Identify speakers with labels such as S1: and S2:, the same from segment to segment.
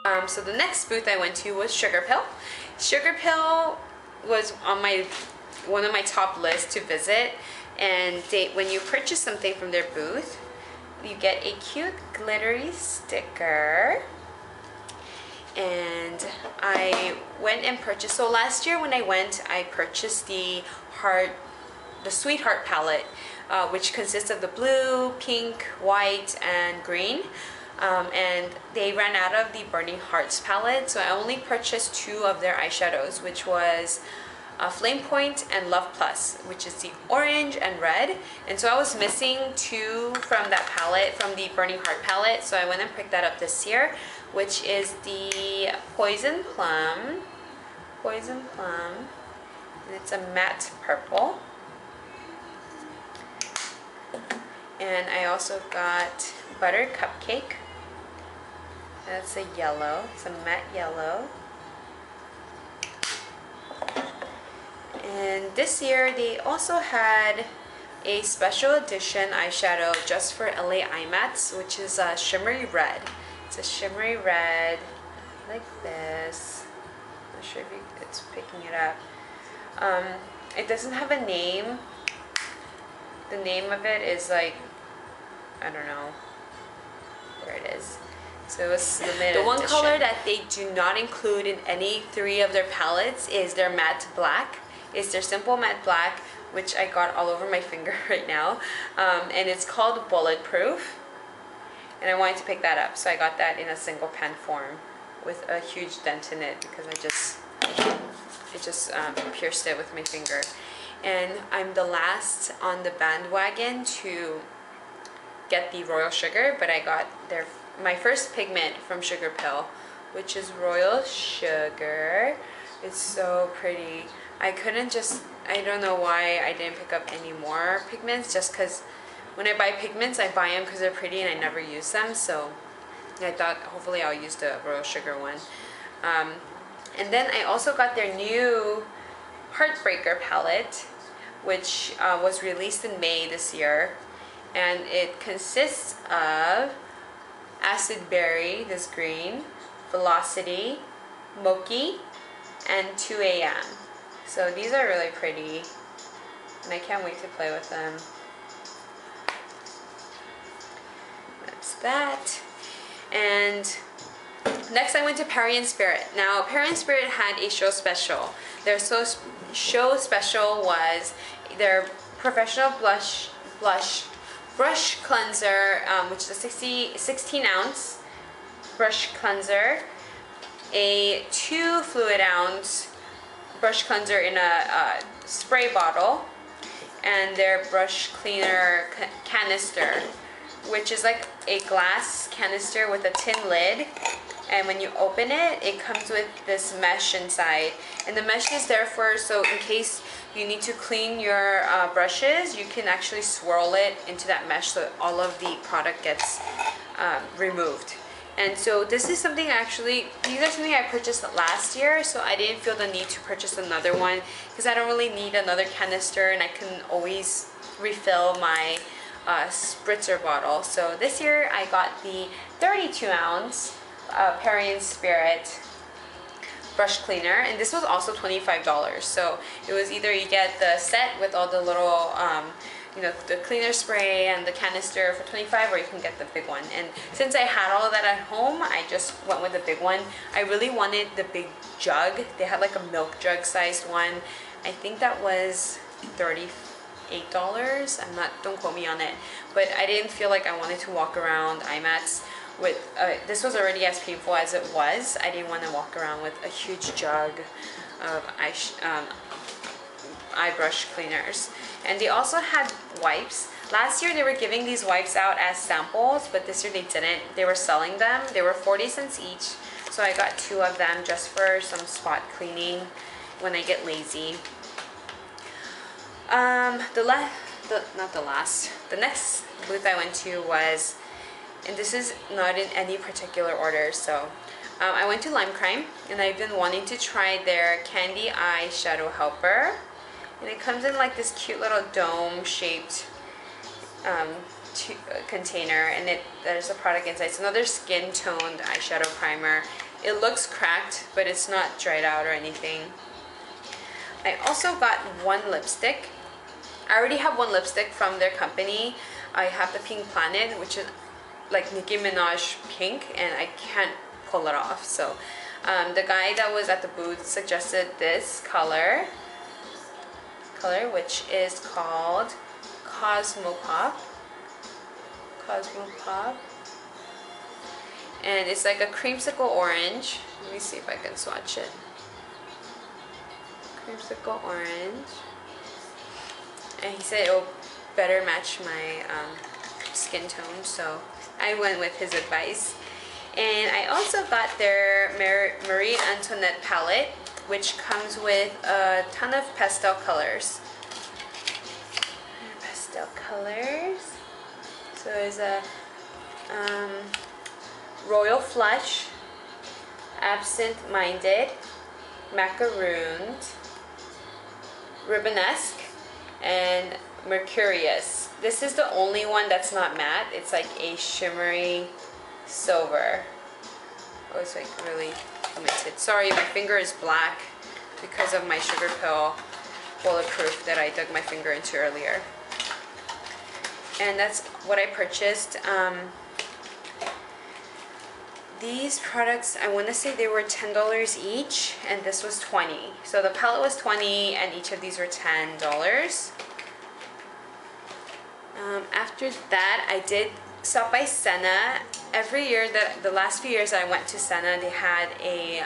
S1: So the next booth I went to was Sugarpill. Sugarpill was on one of my top lists to visit, and when you purchase something from their booth, you get a cute glittery sticker. And I went and purchased, so last year when I went, I purchased the Sweetheart palette, which consists of the blue, pink, white, and green. And they ran out of the Burning Hearts palette, so I only purchased 2 of their eyeshadows, which was Flame Point and Love Plus, which is the orange and red. And so I was missing 2 from that palette, from the Burning Heart palette, so I went and picked that up this year, which is the Poison Plum, and it's a matte purple. And I also got Butter Cupcake. That's a yellow. It's a matte yellow. And this year they also had a special edition eyeshadow just for LA IMATS, which is a shimmery red. It's a shimmery red like this. I'm not sure if it's picking it up. It doesn't have a name. The name of it is like, I don't know. There it is. So it's limited
S2: The one
S1: edition.
S2: color
S1: that they do not include in any 3 of their palettes is their matte black. It's their simple matte black, which I got all over my finger right now. And it's called Bulletproof. And I wanted to pick that up, so I got that in a single pen form with a huge dent in it because it just pierced it with my finger. And I'm the last on the bandwagon to get the Royal Sugar, but I got my first pigment from Sugarpill, which is Royal Sugar. It's so pretty. I don't know why I didn't pick up any more pigments, just because when I buy pigments, I buy them because they're pretty and I never use them, so I thought hopefully I'll use the Royal Sugar one. And then I also got their new Heartbreaker palette, which was released in May this year, and it consists of Acid Berry, this green, Velocity, Mochi, and 2 AM. So these are really pretty, and I can't wait to play with them. That's that. And next I went to Perry & Spirit. Now Perry & Spirit had a show special. Their show special was their professional brush cleanser, which is a 16-ounce brush cleanser, a 2 fluid ounce brush cleanser in a spray bottle, and their brush cleaner canister, which is like a glass canister with a tin lid, and when you open it, it comes with this mesh inside, and the mesh is there so in case you need to clean your brushes, you can actually swirl it into that mesh so all of the product gets removed. And so this is something these are something I purchased last year, so I didn't feel the need to purchase another one because I don't really need another canister, and I can always refill my spritzer bottle. So this year I got the 32-ounce Perry & Spirit brush cleaner, and this was also $25. So it was either you get the set with all the little the cleaner spray and the canister for $25, or you can get the big one. And since I had all of that at home, I just went with the big one. I really wanted the big jug. They had like a milk jug sized one. I think that was $38. Don't quote me on it, but I didn't feel like I wanted to walk around IMATS with this was already as painful as it was. I didn't want to walk around with a huge jug of eye brush cleaners. And they also had wipes. Last year they were giving these wipes out as samples, but this year they didn't. They were selling them. They were 40 cents each, so I got 2 of them just for some spot cleaning when I get lazy. The next booth I went to was, and this is not in any particular order, so I went to Lime Crime, and I've been wanting to try their Candy Eye Shadow Helper, and it comes in like this cute little dome shaped container, and there's a product inside. It's another skin toned eyeshadow primer, It looks cracked, but it's not dried out or anything. I also got one lipstick. I already have one lipstick from their company. I have the Pink Planet, which is like Nicki Minaj pink, and I can't pull it off. So the guy that was at the booth suggested this color, which is called Cosmopop. And it's like a creamsicle orange. Let me see if I can swatch it. Creamsicle orange. And he said it will better match my skin tone, so I went with his advice. And I also got their Marie Antoinette palette, which comes with a ton of pastel colors. So there's a Royal Flush, Absent Minded, Macarooned, Ribbonesque, and Mercurius. This is the only one that's not matte. It's like a shimmery silver. Oh, it's like really pigmented. Sorry, my finger is black because of my Sugarpill bulletproof that I dug my finger into earlier. And that's what I purchased. These products, I want to say they were $10 each, and this was $20. So the palette was $20, and each of these were $10. After that, I did stop by Senna. Every year, the last few years I went to Senna, they had a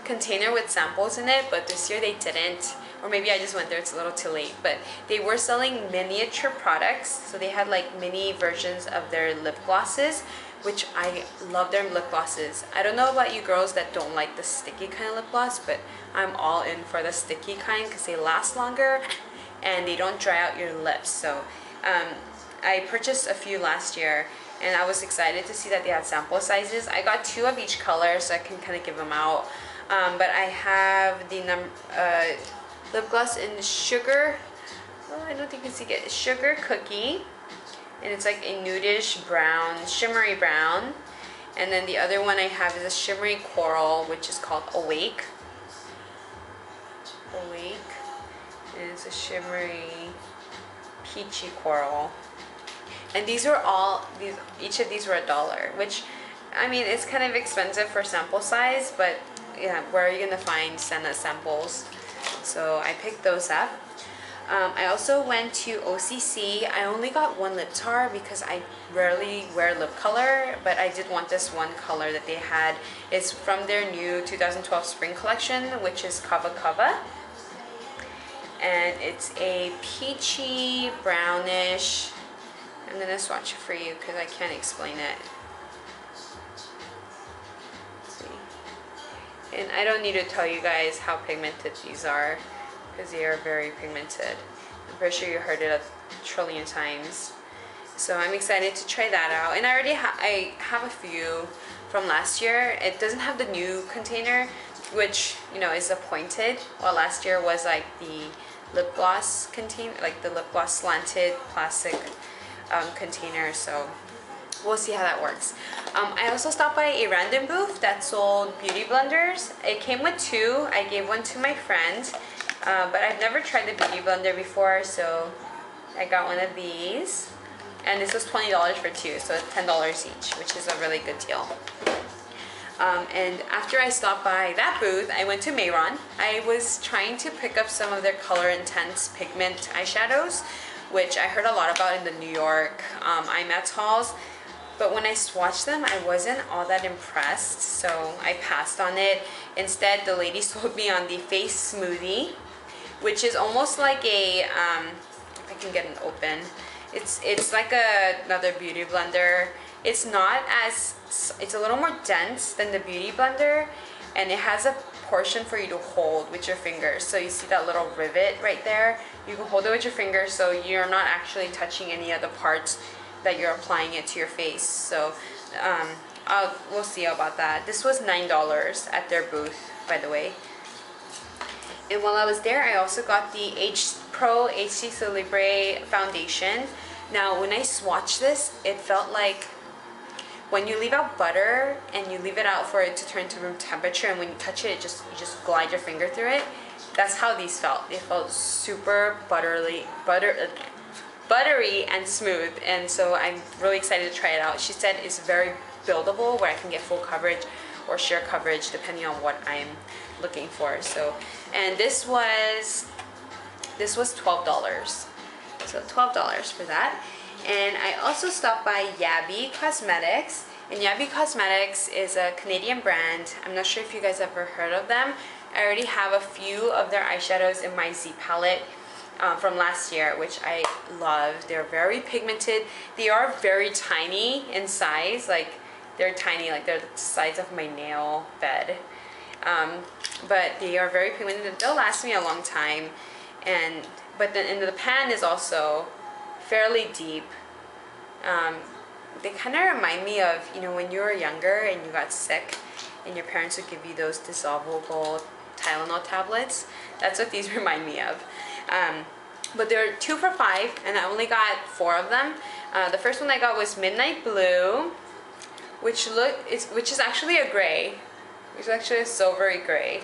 S1: container with samples in it, but this year they didn't. Or maybe I just went there, it's a little too late. But they were selling miniature products, so they had like mini versions of their lip glosses, which I love their lip glosses. I don't know about you girls that don't like the sticky kind of lip gloss, but I'm all in for the sticky kind because they last longer and they don't dry out your lips. So I purchased a few last year, and I was excited to see that they had sample sizes. I got 2 of each color, so I can kind of give them out. But I have the lip gloss in Sugar, I don't think you can see it, Sugar Cookie, and it's like a nudish brown, shimmery brown. And then the other one I have is a shimmery coral, which is called Awake. And it's a shimmery peachy coral. And these were all, each of these were $1, which, I mean, it's kind of expensive for sample size, but yeah, where are you gonna find Senna samples? So I picked those up. I also went to OCC. I only got one lip tar because I rarely wear lip color, but I did want this one color that they had. It's from their new 2012 spring collection, which is Kava Kava. And it's a peachy, brownish. I'm gonna swatch it for you because I can't explain it. Let's see. And I don't need to tell you guys how pigmented these are, because they are very pigmented. I'm pretty sure you heard it a trillion times. So I'm excited to try that out. And I already I have a few from last year. It doesn't have the new container, which, you know, is a pointed. Well, last year was like the lip gloss container, like the lip gloss slanted plastic container. So we'll see how that works. I also stopped by a random booth that sold beauty blenders. It came with 2. I gave one to my friend. But I've never tried the beauty blender before, so I got one of these, and this was $20 for 2, so it's $10 each, which is a really good deal. And after I stopped by that booth, I went to Mayron. I was trying to pick up some of their Color Intense pigment eyeshadows, which I heard a lot about in the New York IMATS hauls, but when I swatched them, I wasn't all that impressed, so I passed on it. Instead, the lady sold me on the Face Smoothie, which is almost like a, if I can get it open, it's like another beauty blender. It's not as, it's a little more dense than the beauty blender, and it has a portion for you to hold with your fingers. So you see that little rivet right there? You can hold it with your fingers, so you're not actually touching any other parts that you're applying it to your face. So we'll see about that. This was $9 at their booth, by the way. And while I was there, I also got the Pro HD Celebre foundation. Now, when I swatched this, it felt like when you leave out butter and you leave it out for it to turn to room temperature, and when you touch it, you just glide your finger through it. That's how these felt. They felt super buttery and smooth, and so I'm really excited to try it out. She said it's very buildable, where I can get full coverage or sheer coverage depending on what I'm looking for. So, and this was $12. So $12 for that. And I also stopped by Yaby Cosmetics. And Yaby Cosmetics is a Canadian brand. I'm not sure if you guys ever heard of them. I already have a few of their eyeshadows in my Z palette from last year, which I love. They're very pigmented. They are very tiny in size. Like, they're tiny, like they're the size of my nail bed. But they are very pigmented. They'll last me a long time. But then the pan is also fairly deep. They kind of remind me of, you know, when you were younger and you got sick and your parents would give you those dissolvable Tylenol tablets. That's what these remind me of. But they're 2 for $5, and I only got 4 of them. The first one I got was Midnight Blue, which is actually a gray. It's actually a silvery gray.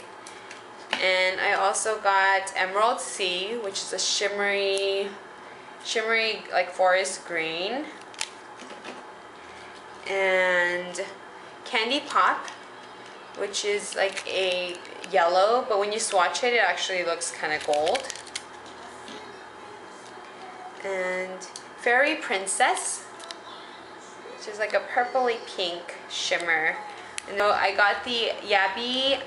S1: And I also got Emerald Sea, which is a shimmery like forest green. And Candy Pop, which is like a yellow, but when you swatch it, it actually looks kind of gold. And Fairy Princess, which is like a purpley pink shimmer. And so I got the Yaby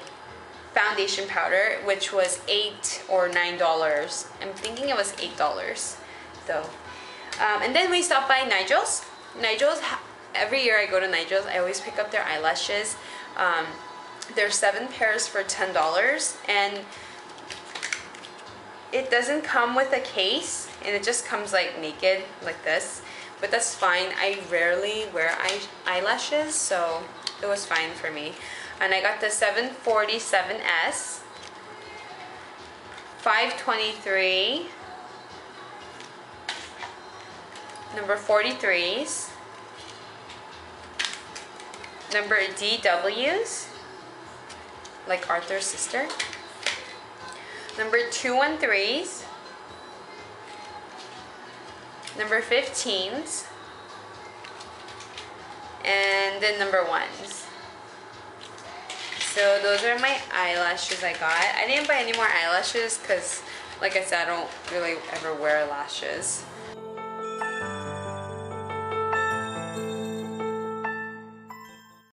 S1: foundation powder, which was $8 or $9. I'm thinking it was $8 though. And then we stopped by Nigel's. Every year I go to Nigel's, I always pick up their eyelashes. There's 7 pairs for $10, and it doesn't come with a case, and it just comes like naked like this, but that's fine. I rarely wear eyelashes, so it was fine for me. And I got the 747S, 523, number 43s, number DWs, like Arthur's sister, number 213s, number 15s, and then number 1s. So those are my eyelashes I got. I didn't buy any more eyelashes because, like I said, I don't really ever wear lashes.